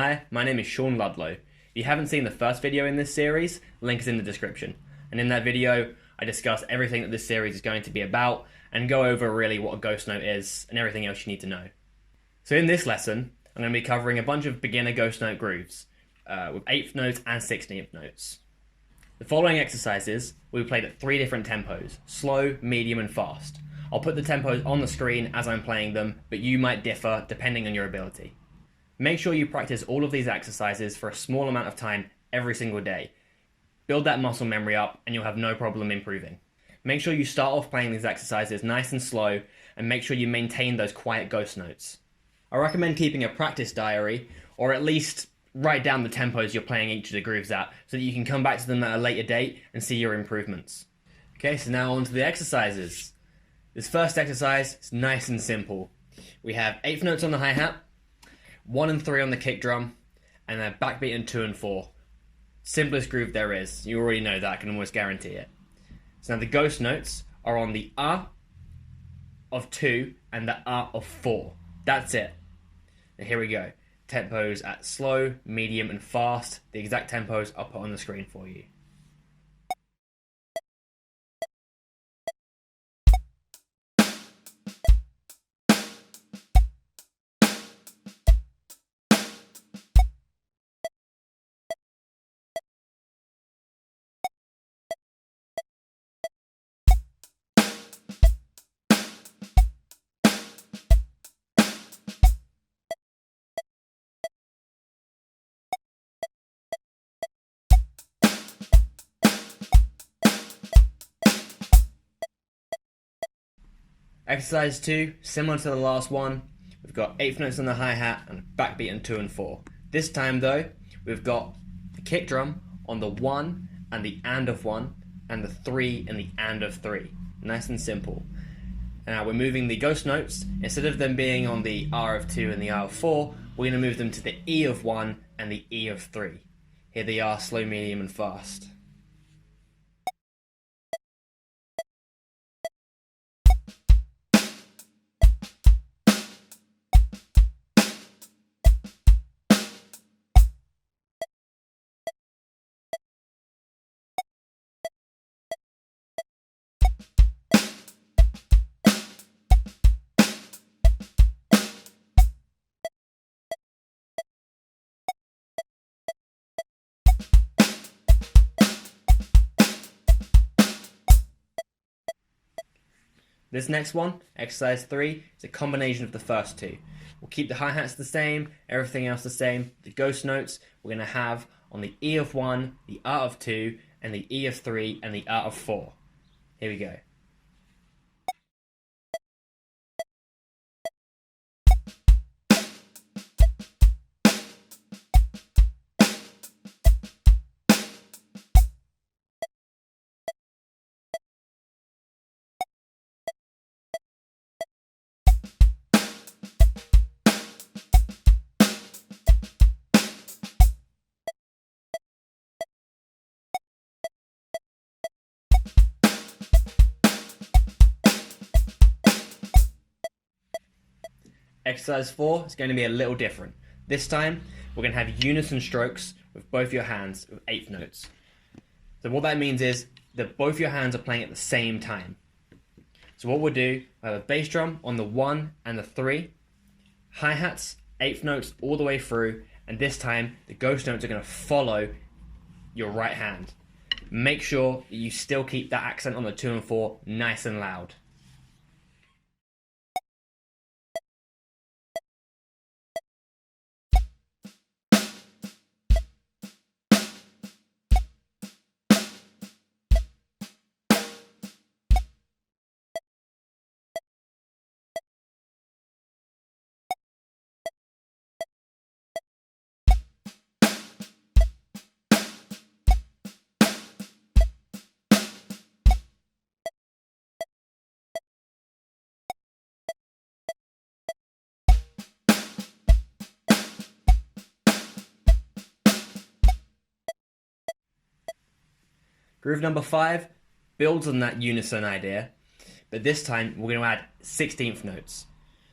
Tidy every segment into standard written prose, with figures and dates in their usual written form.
Hi, my name is Shaun Ludlow. If you haven't seen the first video in this series, link is in the description. And in that video, I discuss everything that this series is going to be about and go over really what a ghost note is and everything else you need to know. So in this lesson, I'm going to be covering a bunch of beginner ghost note grooves with 8th notes and 16th notes. The following exercises will be played at 3 different tempos: slow, medium, and fast. I'll put the tempos on the screen as I'm playing them, but you might differ depending on your ability. Make sure you practice all of these exercises for a small amount of time every single day. Build that muscle memory up and you'll have no problem improving. Make sure you start off playing these exercises nice and slow and make sure you maintain those quiet ghost notes. I recommend keeping a practice diary, or at least write down the tempos you're playing each of the grooves at so that you can come back to them at a later date and see your improvements. Okay, so now on to the exercises. This first exercise is nice and simple. We have 8th notes on the hi-hat, 1 and 3 on the kick drum, and then backbeat and 2 and 4. Simplest groove there is. You already know that, I can almost guarantee it. So now the ghost notes are on the of 2 and the of 4. That's it. And here we go. Tempos at slow, medium, and fast. The exact tempos I'll put on the screen for you. Exercise 2, similar to the last one. We've got 8th notes on the hi-hat and backbeat and 2 and 4. This time though, we've got the kick drum on the 1 and the of 1 and the 3 and the of 3. Nice and simple. And now we're moving the ghost notes. Instead of them being on the R of 2 and the R of 4, we're going to move them to the E of 1 and the E of 3. Here they are, slow, medium, and fast. This next one, exercise 3, is a combination of the first two. We'll keep the hi-hats the same, everything else the same. The ghost notes we're going to have on the E of 1, the R of 2, and the E of 3, and the R of 4. Here we go. Exercise 4 is going to be a little different. This time, we're going to have unison strokes with both your hands with 8th notes. So what that means is that both your hands are playing at the same time. So what we'll do, I have a bass drum on the 1 and the 3, hi-hats, 8th notes all the way through, and this time the ghost notes are going to follow your right hand. Make sure that you still keep that accent on the 2 and 4 nice and loud. Groove number 5 builds on that unison idea, but this time we're going to add 16th notes.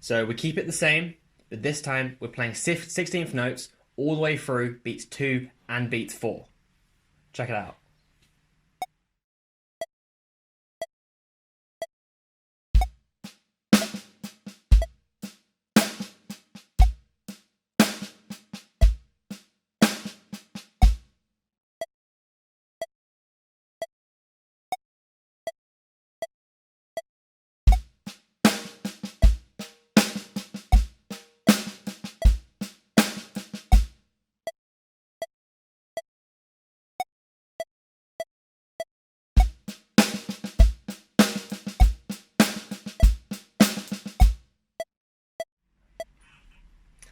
So we keep it the same, but this time we're playing 16th notes all the way through beats 2 and beats 4. Check it out.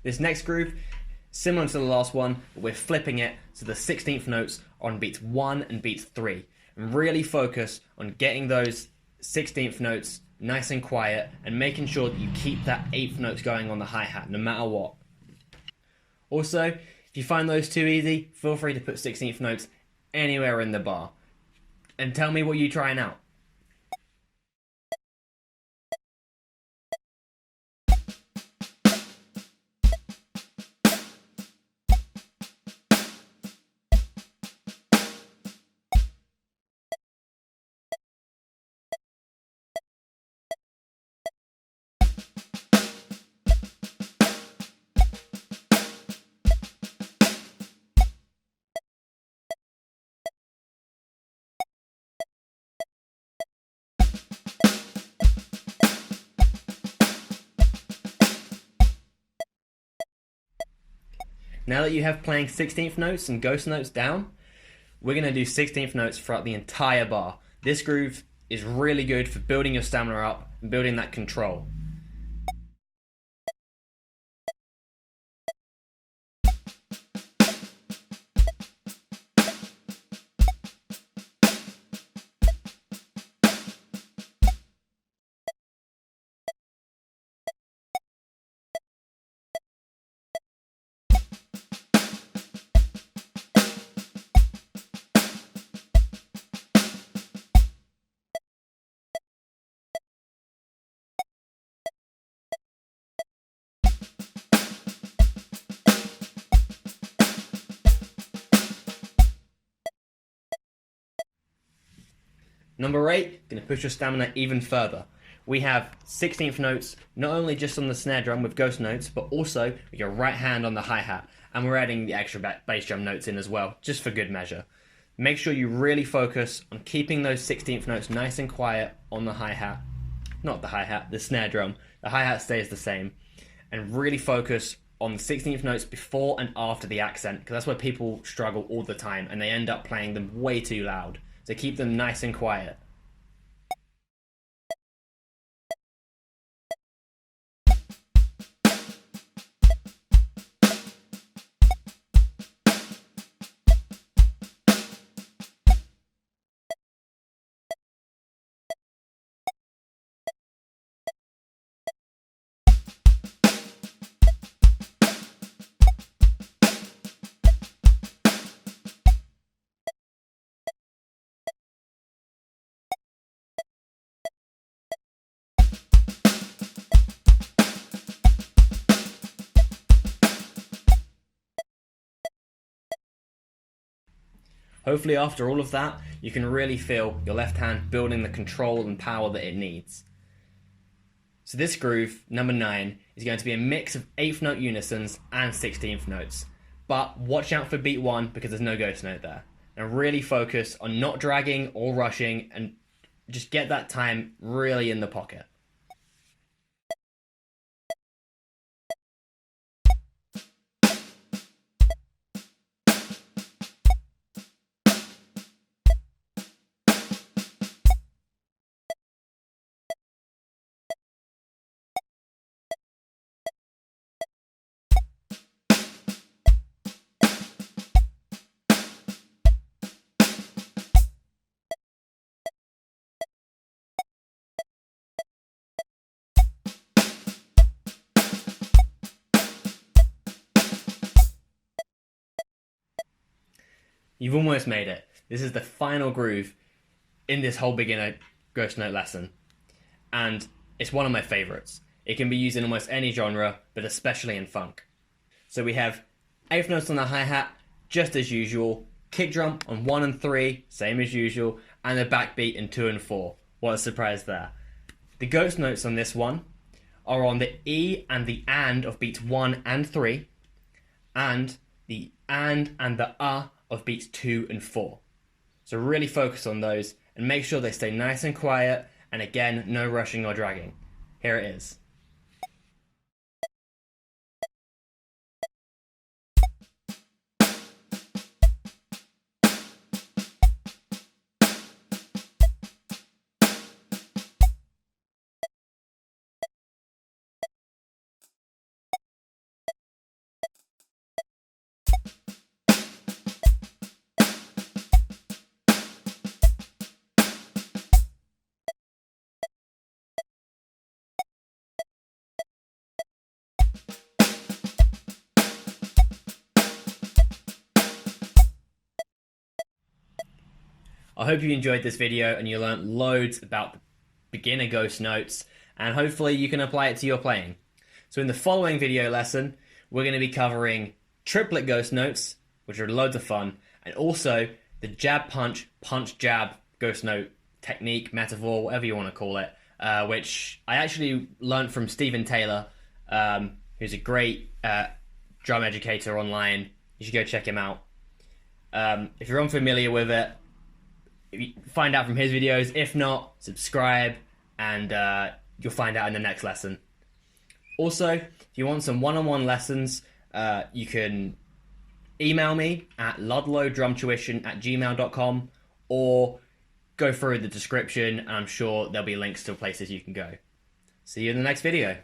This next groove, similar to the last one, but we're flipping it so the 16th notes are on beats 1 and beats 3. And really focus on getting those 16th notes nice and quiet and making sure that you keep that 8th notes going on the hi-hat no matter what. Also, if you find those too easy, feel free to put 16th notes anywhere in the bar. And tell me what you're trying out. Now that you have playing 16th notes and ghost notes down, we're going to do 16th notes throughout the entire bar. This groove is really good for building your stamina up and building that control. Number 8, going to push your stamina even further. We have 16th notes, not only just on the snare drum with ghost notes, but also with your right hand on the hi-hat. And we're adding the extra bass drum notes in as well, just for good measure. Make sure you really focus on keeping those 16th notes nice and quiet on the hi-hat. Not the hi-hat, the snare drum. The hi-hat stays the same. And really focus on the 16th notes before and after the accent, because that's where people struggle all the time, and they end up playing them way too loud. So keep them nice and quiet. Hopefully after all of that, you can really feel your left hand building the control and power that it needs. So this groove, number 9, is going to be a mix of 8th note unisons and 16th notes. But watch out for beat 1 because there's no ghost note there. And really focus on not dragging or rushing and just get that time really in the pocket. You've almost made it. This is the final groove in this whole beginner ghost note lesson. And it's one of my favorites. It can be used in almost any genre, but especially in funk. So we have Eighth notes on the hi-hat, just as usual. Kick drum on 1 and 3, same as usual. And the backbeat in 2 and 4. What a surprise there. The ghost notes on this one are on the E and the and of beats 1 and 3, and the and the of beats 2 and 4. So really focus on those and make sure they stay nice and quiet, and again, no rushing or dragging. Here it is. I hope you enjoyed this video and you learned loads about the beginner ghost notes, and hopefully you can apply it to your playing. So in the following video lesson, we're going to be covering triplet ghost notes, which are loads of fun, and also the jab punch, punch jab ghost note technique, metaphor, whatever you want to call it, which I actually learned from Stephen Taylor, who's a great drum educator online. You should go check him out. If you're unfamiliar with it, find out from his videos. If not, subscribe, and you'll find out in the next lesson. Also, if you want some one-on-one lessons, you can email me at ludlowdrumtuition@gmail.com, or go through the description and I'm sure there'll be links to places you can go. See you in the next video.